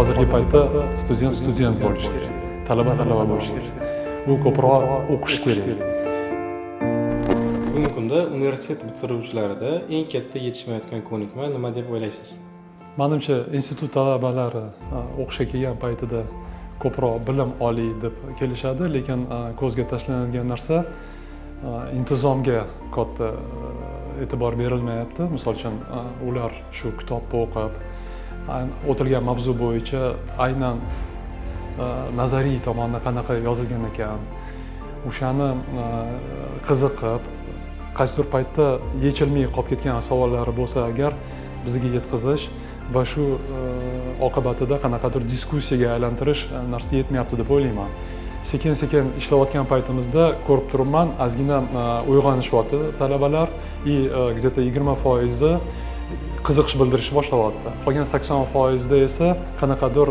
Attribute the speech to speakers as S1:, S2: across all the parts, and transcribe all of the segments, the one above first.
S1: hozirgi paytda student bo'lish kerak, talaba bo'lish kerak. U ko'proq o'qish kerak.
S2: Bugungi kunda universitet bitiruvchilarida eng katta yetishmayotgan ko'nikma nima deb o'ylaysiz?
S1: Menimcha, institut talabalari o'qishga kelgan paytida ko'proq bilim oliy deb kelishadi, lekin ko'zga tashlanadigan narsa intizomga katta e'tibor berilmayapti. Misol uchun, ular shu kitobni o'qib, o'tilgan mavzu bo'yicha aynan nazariy tomonda qanaqa yozilgan ekan, o'shani qiziqib, qaysidir paytda yechilmay qolib ketgan savollari bo'lsa agar bizga yetkazish va shu oqibatida qanaqadir diskussiyaga aylantirish narsa yetmayapti deb o'ylayman. Sekin ishlayotgan paytimizda ko'rib turibman, ozgina uyg'onishyapti talabalar, где-то 20% qiziqish bildirishni boshlayapti. Qolgan 80% esa qanaqadir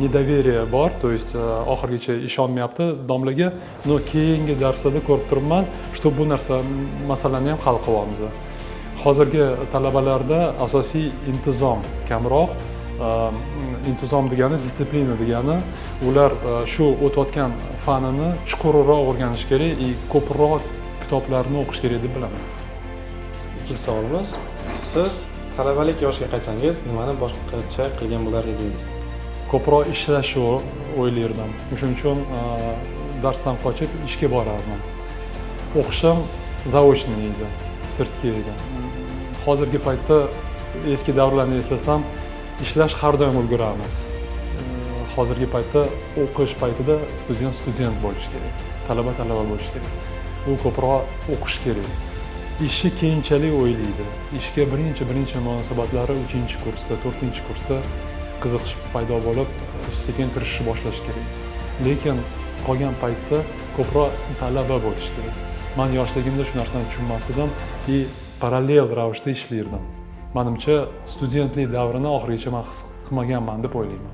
S1: недоверие bor, то есть oxirigacha ishonmayapti domlaga. No, keyingi darslarda ko'rib turibman, что bu narsa masalani ham hal qilyapmiz. Hozirgi talabalarda asosiy intizom kamroq. Intizom degani disiplina degani, ular shu o'tayotgan fanini chuqurroq o'rganish kerak, ko'proq kitoblarni o'qish kerak deb bilaman.
S2: Ikkinchi savolimiz, siz talabalik yoshiga qaytsangiz nimani boshqacha qilgan bo'lar edingiz?
S1: Ko'proq ishlashni o'ylardim. Shuning uchun darsdan qochib ishga borardim. O'qishim zaochniy edi, sirtki edi. Hozirgi paytda eski davrlarni eslasam, ishlash har doim ulguramiz. Hozirgi paytda o'qish paytida student bo'lish kerak, talaba bo'lish kerak. U ko'proq o'qish kerak. Ishni keyinchalik o'ylaydi. Ishga birinchi munosabatlari 3-kursda, 4-kursda qiziqish paydo bo'lib, sekin kirishni boshlash kerak. Lekin qolgan paytda ko'proq talaba bo'lish kerak. Men yoshligimda shu narsani tushunmasdim, parallel ravishda ishlardim. Menimcha, studentlik davrini oxirigacha men his qilmaganman deb o'ylayman.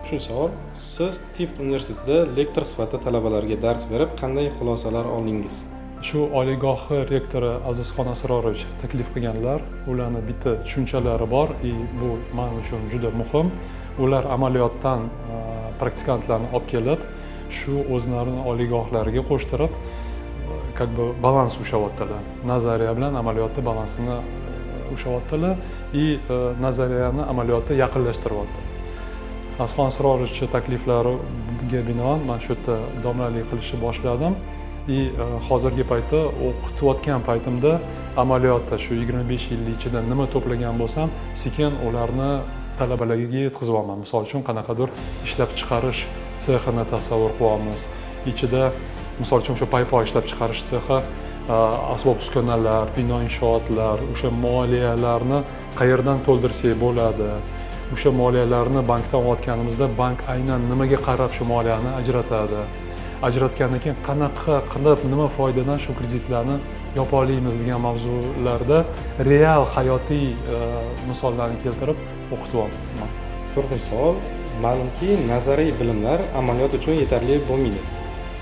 S2: Shu savol, siz TIFT universitetida lektor sifatida talabalarga dars berib, qanday xulosalar oldingiz?
S1: Shu oliygohi rektori Azizxon Asrorovich taklif qilganlar, ularning bitta tushunchalari bor, bu men uchun juda muhim. Ular amaliyotdan praktikantlarni olib kelib, shu o'zlarining oliygohlariga qo'shtirib, как бы balans ushlayaptilar. Nazariya bilan amaliyotda balansini ushlayaptilar va nazariyani amaliyotga yaqinlashtiryaptilar. Azizxon Asrorovich takliflariga binoan men shu yerda domlalik qilishni boshladim. Hozirgi paytda o'qitayotgan paytimda amaliyotda shu 25 yil ichida nima to'plagan bo'lsam, sekin ularni talabalarga yetkazyapman. Misol uchun, qanaqadir ishlab chiqarish sexini tasavvur qilyapmiz. Ichida misol uchun shu paypoq ishlab chiqarish sexi, asbob-uskunalar, bino inshootlar, o'sha moliyalarni qayerdan to'ldirsak bo'ladi. O'sha moliyalarni bankdan olayotganimizda bank aynan nimaga qarab shu moliyani ajratadi. Ajratgandan keyin qanaqa qilib, nima foydadan shu kreditlarni yopa olamiz degan mavzularda real hayotiy misollarni keltirib o'qityapman.
S2: To'rtinchi savol, ma'lumki, nazariy bilimlar amaliyot uchun yetarli bo'lmaydi.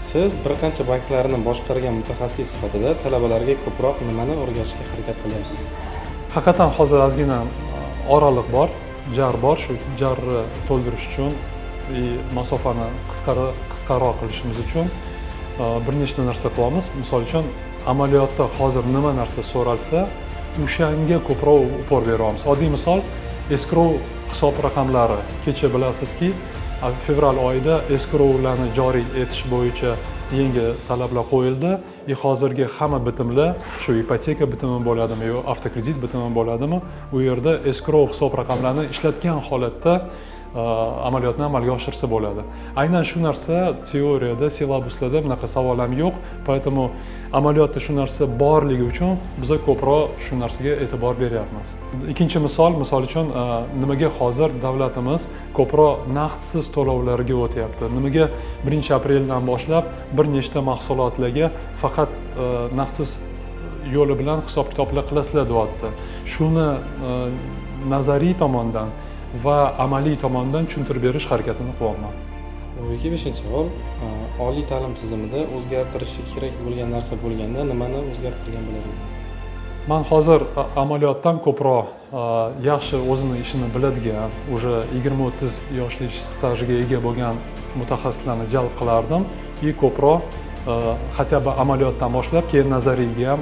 S2: Siz bir qancha banklarni boshqargan mutaxassis sifatida talabalarga ko'proq nimani o'rgatishga harakat qilyapsiz?
S1: Haqiqatan hozir ozgina oraliq bor, jar bor. Shu jarni to'ldirish uchun masofani qisqaroq qilishimiz uchun bir nechta narsa qilyapmiz. Misol uchun, amaliyotda hozir nima narsa so'ralsa, o'shanga ko'proq e'tibor beryapmiz. Oddiy misol, escrow hisob raqamlari. Kecha bilasizki, fevral oyida escrowlarni joriy etish bo'yicha yangi talablar qo'yildi. Hozirgi hamma bitimlar, shu ipoteka bitimi bo'ladimi yo avtokredit bitimi bo'ladimi, u yerda escrow hisob raqamlarini ishlatgan holatda amaliyotni amalga oshirsa bo'ladi. Aynan shu narsa teoriyada, silabuslarda bunaqa savol ham yo'q. Поэтому amaliyotda shu narsa borligi uchun biz ko'proq shu narsaga e'tibor beryapmiz. Ikkinchi misol uchun nimaga hozir davlatimiz ko'proq naqdsiz to'lovlarga o'tyapti? Nimaga 1-apreldan boshlab bir nechta mahsulotlarga faqat naqdsiz yo'li bilan hisob-kitoblar qilasizlar deyapti? Shuni nazariy tomondan va amaliy tomondan tushuntirib berish harakatini qilyapman.
S2: 5-savol, oliy ta'lim tizimida o'zgartirishi kerak bo'lgan narsa bo'lganda nimani o'zgartirgan bo'lardingiz?
S1: man hozir amaliyotdan ko'proq yaxshi o'zini ishini biladigan уже 20-30 yoshlik stajiga ega bo'lgan mutaxassislarni jalb qilardim и ko'proq хотя бы amaliyotdan boshlab keyin nazariyga ham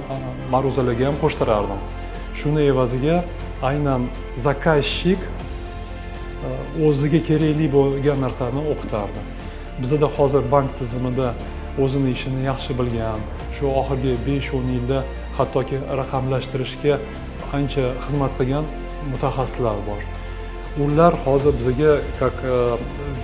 S1: ma'ruzalarga ham qo'shtirardim. Shuni evaziga aynan zaказчик o'ziga kerakli bo'lgan narsani o'qitardi. Bizda hozir bank tizimida o'zini ishini yaxshi bilgan, shu oxirgi 5-10 yilda hattoki raqamlashtirishga ancha xizmat qilgan mutaxassislar bor. Ular hozir bizga как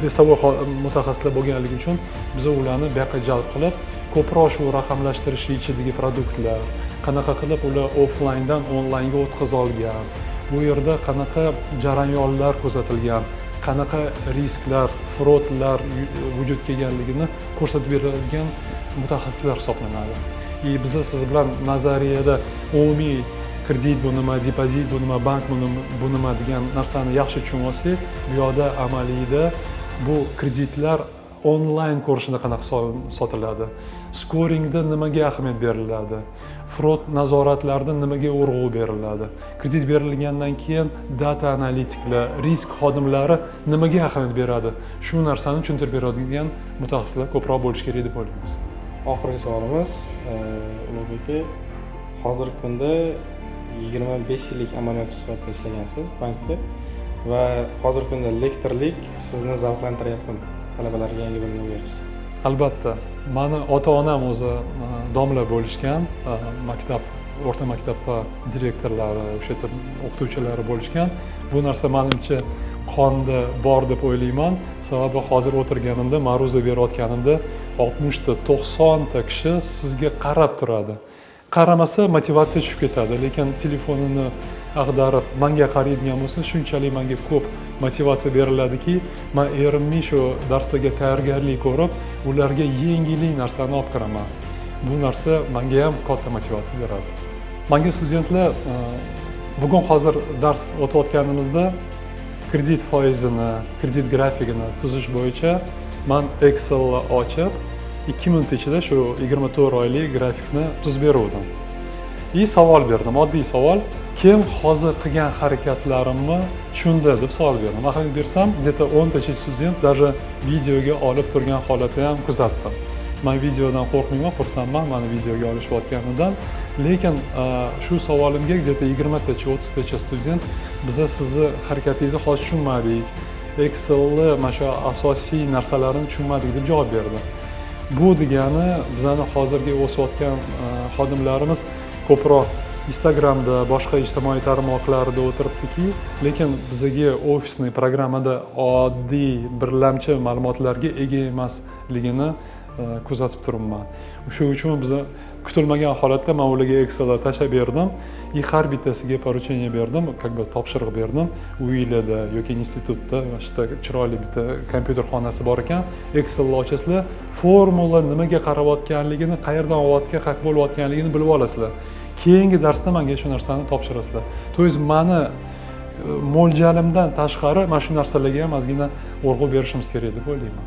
S1: весовой mutaxassislar bo'lganligi uchun biz ularni bu yoqqa jalb qilib, ko'proq shu raqamlashtirish ichidagi produktlar, qanaqa qilib ular offlayndan onlaynga o'tkaza olgan, bu yerda qanaqa jarayonlar kuzatilgan, qanaqa risklar, fraudlar vujudga kelganligini ko'rsatib beradigan mutaxassislar hisoblanadi. Biz siz bilan nazariyada umumiy kredit bu nima, depozit bu nima, bank bu nima degan narsani yaxshi tushunib olsak, bu yoqda amaliyda bu kreditlar onlayn ko'rinishida qanaqa sotiladi, skoringda nimaga ahamiyat beriladi, fraud nazoratlarida nimaga urg'u beriladi, kredit berilgandan keyin data analitiklar, risk xodimlari nimaga ahamiyat beradi, shu narsani tushuntirib beradigan mutaxassislar ko'proq bo'lishi kerak deb o'ylaymiz.
S2: Oxirgi savolimiz, Ulug'bek aka, hozirgi kunda 25 yillik amaliyotchi sifatida ishlagansiz bankda va hozirgi kunda lektorlik sizni zavqlantiryaptimi? Talabalarga yangi bilim berish.
S1: Albatta, mani ota-onam o'zi domla bo'lishgan, maktab, o'rta maktabda direktorlari, o'sha yerda o'qituvchilari bo'lishgan. Bu narsa menimcha qonda bor deb o'ylayman. Sababi hozir o'tirganimda, ma'ruza berayotganimda 60 ta, 90 ta kishi sizga qarab turadi. Qaramasa motivatsiya tushib ketadi, lekin telefonini ag'darib menga qaraydigan bo'lsa, shunchalik menga ko'p motivatsiya beriladiki, men erimning shu darslarga tayyorgarlik ko'rib, ularga yengillik narsani olib kiraman. Bu narsa menga ham katta motivatsiya beradi. Menga studentlar bugun hozir dars o'tayotganimizda kredit foizini, kredit grafikini tuzish bo'yicha men Excel ochib 2 minut ichida shu 24 oylik grafikni tuzib berdim. Savol berdim, oddiy savol. Kim hozir qilgan harakatlarimni tushunda deb savol berdim. Ahamiyat bersam, где-то 10 ta student даже videoga olib turgan holatni ham kuzatdim. Men videodan qo'rqmayman, xursandman meni videoga olishayotganidan. Lekin shu savolimga где-то 20 tacha, 30 tacha student biz sizni harakatingizni hozir tushunmadik, Excel'ni mana shu asosiy narsalarini tushunmadik deb javob berdi. Bu degani bizani hozirgi o'sayotgan xodimlarimiz ko'proq Instagramda, boshqa ijtimoiy tarmoqlarda o'tiribdiki, lekin bizga ofisniy programmada oddiy birlamchi ma'lumotlarga ega emasligini kuzatib turibman. Shuning uchun biz kutilmagan holatda men ularga Excel'da tashlab berdim, har bittasiga поручение berdim, как бы topshiriq berdim. Uylarda yoki institutda mana chiroyli bitta kompyuter xonasi bor ekan, Excel'ni ochasizlar, formula nimaga qarayotganligini, qayerdan olayotgan, qaq bo'layotganligini bilib olasizlar. Keyingi darsda menga shu narsani topshirasizlar. To есть meni mo'ljalimdan tashqari mana shu narsalarga ham ozgina urg'u berishimiz kerak deb o'ylayman.